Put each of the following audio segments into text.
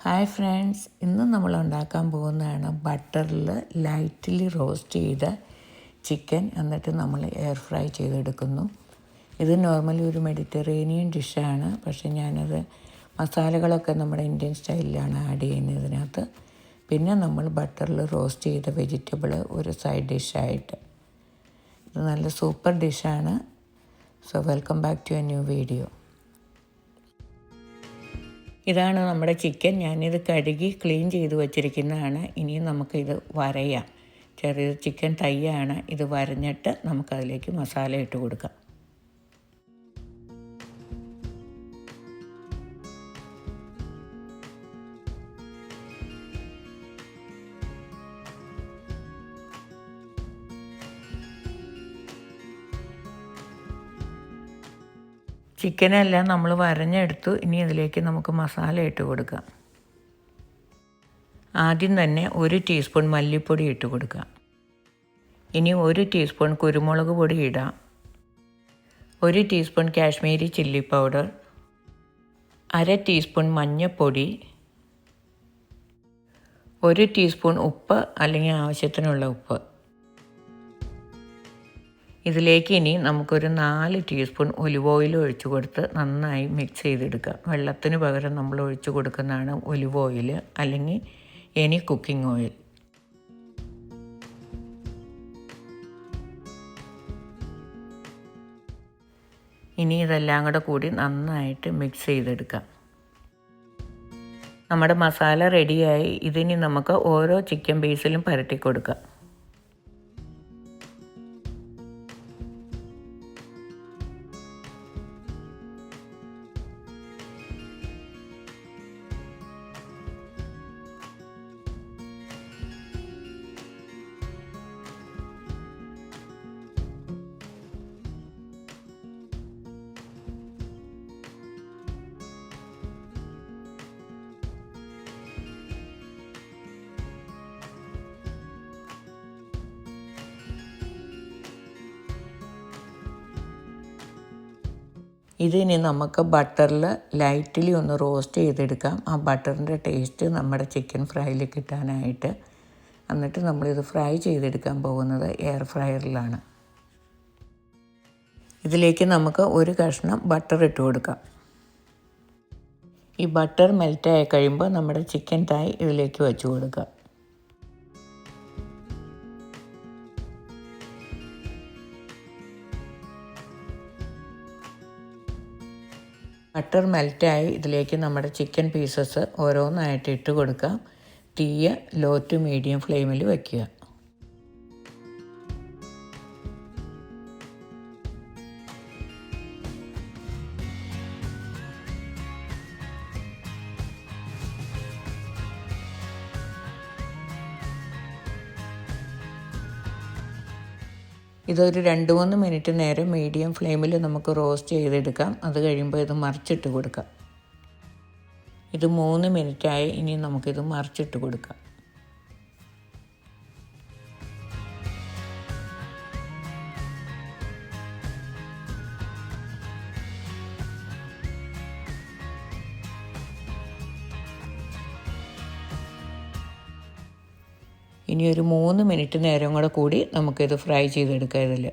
Hi friends, ഇന്ന് നമ്മൾ ഉണ്ടാക്കാൻ പോകുന്നതാണ് ബട്ടറിൽ ലൈറ്റ്ലി റോസ്റ്റ് ചെയ്ത ചിക്കൻ. എന്നിട്ട് നമ്മൾ എയർ ഫ്രൈ ചെയ്തെടുക്കുന്നു. ഇത് നോർമലി ഒരു മെഡിറ്ററേനിയൻ ഡിഷാണ്, പക്ഷേ ഞാനത് മസാലകളൊക്കെ നമ്മുടെ ഇന്ത്യൻ സ്റ്റൈലിലാണ് ആഡ് ചെയ്യുന്നത് ഇതിനകത്ത്. പിന്നെ നമ്മൾ ബട്ടറിൽ റോസ്റ്റ് ചെയ്ത വെജിറ്റബിൾ ഒരു സൈഡ് ഡിഷായിട്ട്. ഇത് നല്ല സൂപ്പർ ഡിഷാണ്. So welcome back to a new video. ഇതാണ് നമ്മുടെ ചിക്കൻ. ഞാനിത് കഴുകി ക്ലീൻ ചെയ്ത് വച്ചിരിക്കുന്നതാണ്. ഇനിയും നമുക്കിത് വരയാം. ചെറിയ ചിക്കൻ തൈയാണ്. ഇത് വരഞ്ഞിട്ട് നമുക്കതിലേക്ക് മസാല ഇട്ട് കൊടുക്കാം. ചിക്കനെല്ലാം നമ്മൾ വരഞ്ഞെടുത്തു. ഇനി ഇതിലേക്ക് നമുക്ക് മസാല ഇട്ട് കൊടുക്കാം. ആദ്യം തന്നെ 1 ടീസ്പൂൺ മല്ലിപ്പൊടി ഇട്ട് കൊടുക്കാം. ഇനി 1 ടീസ്പൂൺ കുരുമുളക് പൊടി ഇടാം. 1 teaspoon Kashmiri chilli powder, 1/2 teaspoon മഞ്ഞൾപ്പൊടി, 1 ടീസ്പൂൺ ഉപ്പ് അല്ലെങ്കിൽ ആവശ്യത്തിനുള്ള ഉപ്പ്. ഇതിലേക്ക് ഇനി നമുക്കൊരു 4 ടീസ്പൂൺ ഒലിവ് ഓയിൽ ഒഴിച്ചു കൊടുത്ത് നന്നായി മിക്സ് ചെയ്തെടുക്കാം. വെള്ളത്തിന് പകരം നമ്മൾ ഒഴിച്ചു കൊടുക്കുന്നതാണ് ഒലിവ് ഓയിൽ അല്ലെങ്കിൽ എനി കുക്കിംഗ് ഓയിൽ. ഇനി ഇതെല്ലാം കൂടി നന്നായിട്ട് മിക്സ് ചെയ്തെടുക്കാം. നമ്മുടെ മസാല റെഡിയായി. ഇതിനി നമുക്ക് ഓരോ ചിക്കൻ പീസിലും പുരട്ടി കൊടുക്കാം. ഇതിനി നമുക്ക് ബട്ടറിൽ ലൈറ്റ്ലി ഒന്ന് റോസ്റ്റ് ചെയ്തെടുക്കാം. ആ ബട്ടറിൻ്റെ ടേസ്റ്റ് നമ്മുടെ ചിക്കൻ ഫ്രൈയിൽ കിട്ടാനായിട്ട്. എന്നിട്ട് നമ്മളിത് ഫ്രൈ ചെയ്തെടുക്കാൻ പോകുന്നത് എയർ ഫ്രയറിലാണ്. ഇതിലേക്ക് നമുക്ക് ഒരു കഷ്ണം ബട്ടർ ഇട്ട് കൊടുക്കാം. ഈ ബട്ടർ മെൽറ്റായി കഴിയുമ്പോൾ നമ്മുടെ ചിക്കൻ തായ് ഇതിലേക്ക് വെച്ച് കൊടുക്കാം. ബട്ടർ മെൽറ്റായി ഇതിലേക്ക് നമ്മുടെ ചിക്കൻ പീസസ് ഓരോന്നായിട്ട് ഇട്ട് കൊടുക്കാം. തീയ ലോ ടു മീഡിയം ഫ്ലെയിമിൽ വയ്ക്കുക. ഇതൊരു 2-3 മിനിറ്റ് നേരം മീഡിയം ഫ്ലെയിമിൽ നമുക്ക് റോസ്റ്റ് ചെയ്തെടുക്കാം. അത് കഴിയുമ്പോൾ ഇത് മറിച്ചിട്ട് കൊടുക്കാം. ഇത് 3 മിനിറ്റായി. ഇനി നമുക്കിത് മറിച്ചിട്ട് കൊടുക്കാം. ഇനി ഒരു 3 മിനിറ്റ് നേരം കൂടി നമുക്കിത് ഫ്രൈ ചെയ്തെടുക്കാം. ഇതിൽ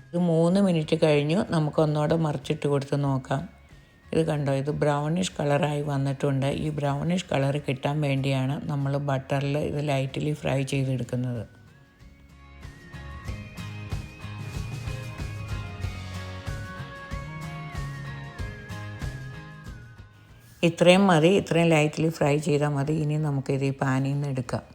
ഇത് 3 മിനിറ്റ് കഴിഞ്ഞു. നമുക്കൊന്നോടെ മറിച്ചിട്ട് കൊടുത്ത് നോക്കാം. ഇത് കണ്ടോ, ഇത് ബ്രൗണിഷ് കളറായി വന്നിട്ടുണ്ട്. ഈ ബ്രൗണിഷ് കളർ കിട്ടാൻ വേണ്ടിയാണ് നമ്മൾ ബട്ടറിൽ ഇത് ലൈറ്റ്ലി ഫ്രൈ ചെയ്തെടുക്കുന്നത്. ഇത്രയും മതി. ഇത്രയും ലൈറ്റ്ലി ഫ്രൈ ചെയ്താൽ മതി. ഇനി നമുക്കിത് ഈ പാനിൽ നിന്ന് എടുക്കാം.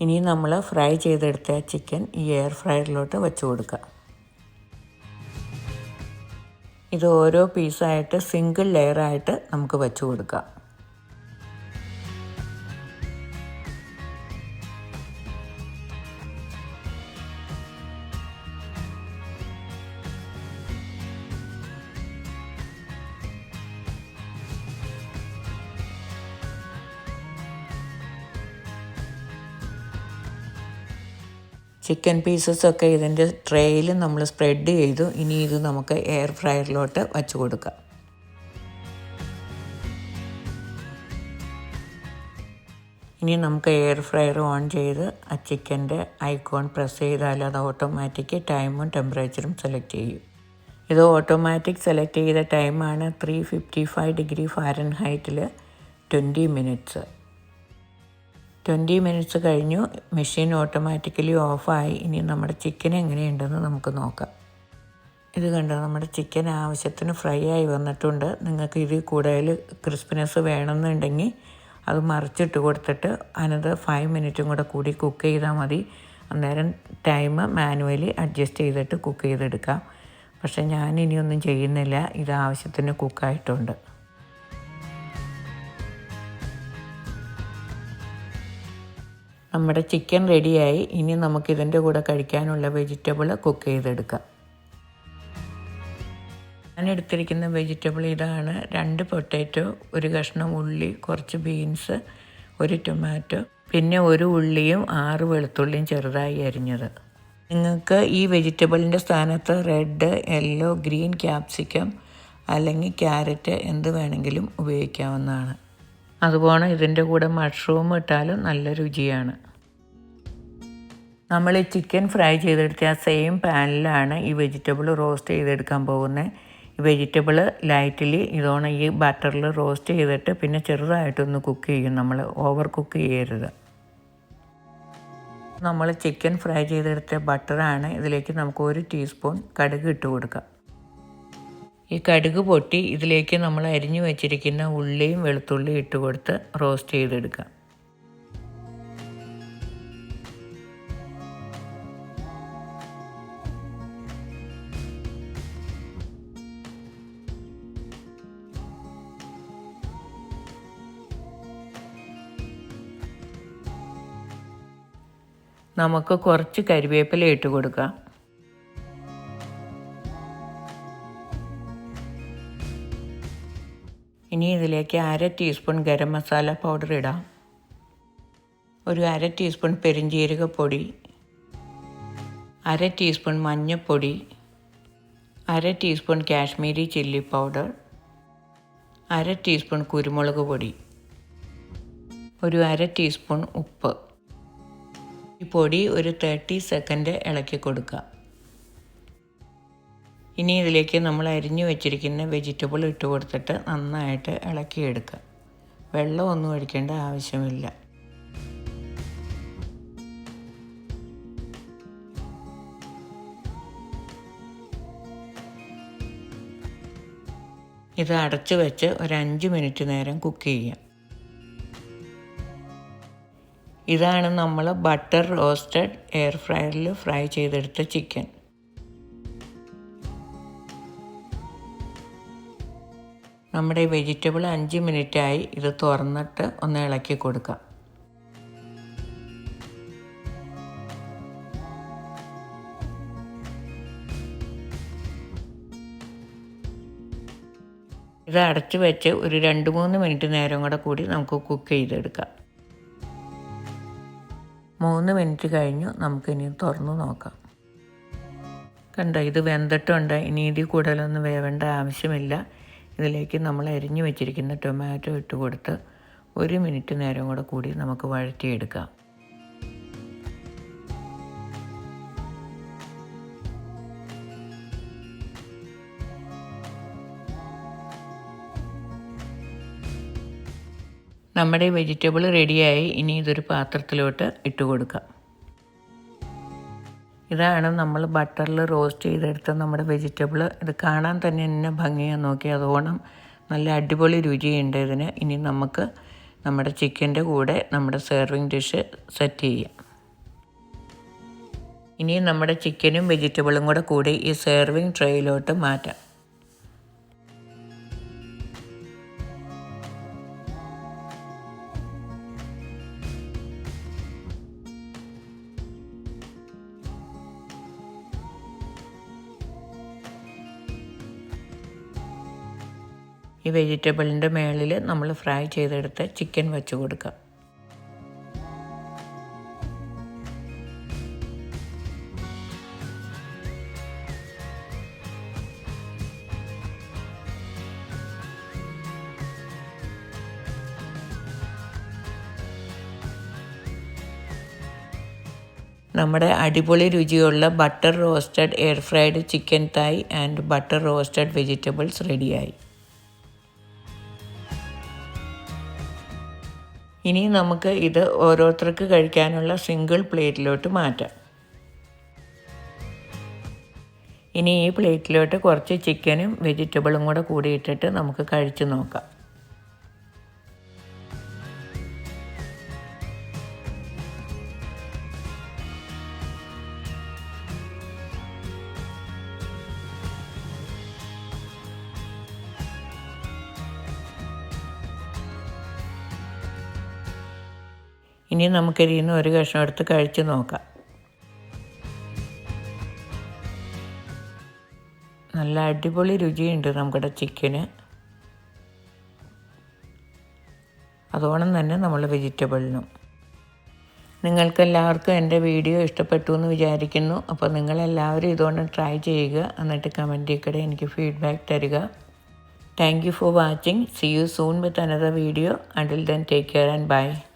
ഇനി നമ്മൾ ഫ്രൈ ചെയ്തെടുത്ത ചിക്കൻ ഈ എയർ ഫ്രയറിലോട്ട് വെച്ച് കൊടുക്കാം. ഇത് ഓരോ പീസായിട്ട് സിംഗിൾ ലെയറായിട്ട് നമുക്ക് വെച്ച് കൊടുക്കാം. ചിക്കൻ പീസസൊക്കെ ഇതിൻ്റെ ട്രേയിൽ നമ്മൾ സ്പ്രെഡ് ചെയ്തു. ഇനി ഇത് നമുക്ക് എയർ ഫ്രയറിലോട്ട് വച്ച് കൊടുക്കാം. ഇനി നമുക്ക് എയർ ഫ്രയർ ഓൺ ചെയ്ത് ആ ചിക്കൻ്റെ ഐക്കോൺ പ്രസ് ചെയ്താൽ അത് ഓട്ടോമാറ്റിക് ടൈമും ടെമ്പറേച്ചറും സെലക്ട് ചെയ്യും. ഇത് ഓട്ടോമാറ്റിക് സെലക്ട് ചെയ്ത ടൈമാണ് 355 ഡിഗ്രി ഫാരൻഹൈറ്റിൽ 20 മിനിറ്റ്സ്. 20 മിനിറ്റ്സ് കഴിഞ്ഞു. മെഷീൻ ഓട്ടോമാറ്റിക്കലി ഓഫായി. ഇനി നമ്മുടെ ചിക്കൻ എങ്ങനെയുണ്ടെന്ന് നമുക്ക് നോക്കാം. ഇത് കണ്ടോ, നമ്മുടെ ചിക്കൻ ആവശ്യത്തിന് ഫ്രൈ ആയി വന്നിട്ടുണ്ട്. നിങ്ങൾക്ക് ഇതിൽ കൂടുതൽ ക്രിസ്പിനെസ് വേണമെന്നുണ്ടെങ്കിൽ അത് മറിച്ചിട്ട് കൊടുത്തിട്ട് അനദർ 5 മിനിറ്റും കൂടി കുക്ക് ചെയ്താൽ മതി. അന്നേരം ടൈം മാനുവലി അഡ്ജസ്റ്റ് ചെയ്തിട്ട് കുക്ക് ചെയ്തെടുക്കാം. പക്ഷേ ഞാനിനിയൊന്നും ചെയ്യുന്നില്ല, ഇത് ആവശ്യത്തിന് കുക്കായിട്ടുണ്ട്. നമ്മുടെ ചിക്കൻ റെഡിയായി. ഇനി നമുക്കിതിൻ്റെ കൂടെ കഴിക്കാനുള്ള വെജിറ്റബിൾ കുക്ക് ചെയ്തെടുക്കാം. ഞാൻ എടുത്തിരിക്കുന്ന വെജിറ്റബിൾ ഇതാണ്: 2 പൊട്ടാറ്റോ, 1 കഷ്ണം ഉള്ളി, കുറച്ച് ബീൻസ്, 1 ടൊമാറ്റോ, പിന്നെ 1 ഉള്ളിയും 6 വെളുത്തുള്ളിയും ചെറുതായി അരിഞ്ഞത്. നിങ്ങൾക്ക് ഈ വെജിറ്റബിളിൻ്റെ സ്ഥാനത്ത് റെഡ്, യെല്ലോ, ഗ്രീൻ ക്യാപ്സിക്കം അല്ലെങ്കിൽ ക്യാരറ്റ് എന്ത് വേണമെങ്കിലും ഉപയോഗിക്കാവുന്നതാണ്. അതുപോലെ ഇതിൻ്റെ കൂടെ മഷ്റൂം ഇട്ടാലും നല്ല രുചിയാണ്. നമ്മൾ ഈ ചിക്കൻ ഫ്രൈ ചെയ്തെടുത്ത ആ സെയിം പാനിലാണ് ഈ വെജിറ്റബിൾ റോസ്റ്റ് ചെയ്തെടുക്കാൻ പോകുന്നത്. ഈ വെജിറ്റബിൾ ലൈറ്റ്ലി ഈ ബട്ടറിൽ റോസ്റ്റ് ചെയ്തിട്ട് പിന്നെ ചെറുതായിട്ടൊന്ന് കുക്ക് ചെയ്യും. നമ്മൾ ഓവർ കുക്ക് ചെയ്യരുത്. നമ്മൾ ചിക്കൻ ഫ്രൈ ചെയ്തെടുത്ത ബട്ടറാണ്. ഇതിലേക്ക് നമുക്ക് 1 ടീസ്പൂൺ കടുക് ഇട്ട് കൊടുക്കാം. ഈ കടുക് പൊട്ടി ഇതിലേക്ക് നമ്മൾ അരിഞ്ഞു വെച്ചിരിക്കുന്ന ഉള്ളിയും വെളുത്തുള്ളിയും ഇട്ട് കൊടുത്ത് റോസ്റ്റ് ചെയ്തെടുക്കാം. നമുക്ക് കുറച്ച് കരിവേപ്പില ഇട്ട് കൊടുക്കാം. ഇനി ഇതിലേക്ക് 1/2 ടീസ്പൂൺ ഗരം മസാല പൗഡർ ഇടാം. 1/2 ടീസ്പൂൺ പെരിഞ്ജീരകപ്പൊടി, 1/2 ടീസ്പൂൺ മഞ്ഞൾപ്പൊടി, 1/2 teaspoon Kashmiri chilli powder, 1/2 teaspoon കുരുമുളക് പൊടി, 1/2 ടീസ്പൂൺ ഉപ്പ്. ഈ പൊടി ഒരു 30 സെക്കൻഡ് ഇളക്കി കൊടുക്കുക. ഇനി ഇതിലേക്ക് നമ്മൾ അരിഞ്ഞു വെച്ചിരിക്കുന്ന വെജിറ്റബിൾ ഇട്ട് കൊടുത്തിട്ട് നന്നായിട്ട് ഇളക്കിയെടുക്കുക. വെള്ളമൊന്നും ഒഴിക്കേണ്ട ആവശ്യമില്ല. ഇത് അടച്ചു വെച്ച് ഒരു 5 മിനിറ്റ് നേരം കുക്ക് ചെയ്യാം. ഇതാണ് നമ്മൾ ബട്ടർ റോസ്റ്റഡ് എയർ ഫ്രയറിൽ ഫ്രൈ ചെയ്തെടുത്ത ചിക്കൻ. നമ്മുടെ വെജിറ്റബിൾ 5 മിനിറ്റായി. ഇത് തുറന്നിട്ട് ഒന്ന് ഇളക്കി കൊടുക്കാം. ഇത് അടച്ചു വെച്ച് ഒരു 2-3 മിനിറ്റ് നേരം കൂടി നമുക്ക് കുക്ക് ചെയ്തെടുക്കാം. 3 മിനിറ്റ് കഴിഞ്ഞു. നമുക്കിനി തുറന്ന് നോക്കാം. കണ്ടോ, ഇത് വെന്തിട്ടുണ്ട്. ഇനി ഇതിൽ കൂടുതലൊന്നും വേവേണ്ട ആവശ്യമില്ല. ഇതിലേക്ക് നമ്മൾ അരിഞ്ഞു വെച്ചിരിക്കുന്ന ടൊമാറ്റോ ഇട്ട് കൊടുത്ത് 1 മിനിറ്റ് നേരം കൂടി നമുക്ക് വഴറ്റിയെടുക്കാം. നമ്മുടെ വെജിറ്റബിൾ റെഡിയായി. ഇനി ഇതൊരു പാത്രത്തിലോട്ട് ഇട്ട് കൊടുക്കാം. ഇതാണ് നമ്മൾ ബട്ടറിൽ റോസ്റ്റ് ചെയ്തെടുത്ത നമ്മുടെ വെജിറ്റബിൾ. ഇത് കാണാൻ തന്നെ എന്നെ ഭംഗിയാന്ന് നോക്കി. അതുകൊണ്ട് നല്ല അടിപൊളി രുചിയുണ്ട് ഇതിന്. ഇനി നമുക്ക് നമ്മുടെ ചിക്കൻ്റെ കൂടെ നമ്മുടെ സെർവിങ് ഡിഷ് സെറ്റ് ചെയ്യാം. ഇനി നമ്മുടെ ചിക്കനും വെജിറ്റബിളും കൂടി ഈ സെർവിങ് ട്രേയിലോട്ട് മാറ്റാം. ഈ വെജിറ്റബിളിൻ്റെ മേളിൽ നമ്മൾ ഫ്രൈ ചെയ്തെടുത്ത് ചിക്കൻ വെച്ച് കൊടുക്കാം. നമ്മുടെ അടിപൊളി രുചിയുള്ള butter roasted air fried chicken thigh and butter roasted vegetables റെഡിയായി. ഇനി നമുക്ക് ഇത് ഓരോരുത്തർക്ക് കഴിക്കാനുള്ള സിംഗിൾ പ്ലേറ്റിലോട്ട് മാറ്റാം. ഇനി ഈ പ്ലേറ്റിലോട്ട് കുറച്ച് ചിക്കനും വെജിറ്റബിളും കൂടെ കൂടിയിട്ടിട്ട് നമുക്ക് കഴിച്ചു നോക്കാം. ഇനി നമുക്കിതിൽ നിന്ന് ഒരു കഷ്ണം എടുത്ത് കഴിച്ച് നോക്കാം. നല്ല അടിപൊളി രുചിയുണ്ട് നമ്മുടെ ചിക്കന്. അതോണം തന്നെ നമ്മൾ വെജിറ്റബിളിനും. നിങ്ങൾക്കെല്ലാവർക്കും എൻ്റെ വീഡിയോ ഇഷ്ടപ്പെട്ടു എന്ന് വിചാരിക്കുന്നു. അപ്പോൾ നിങ്ങളെല്ലാവരും ഇതുകൊണ്ട് ട്രൈ ചെയ്യുക. എന്നിട്ട് കമൻറ്റിൽ എനിക്ക് ഫീഡ്ബാക്ക് തരിക. Thank you for watching. See you soon with another video. Until then, take care and bye.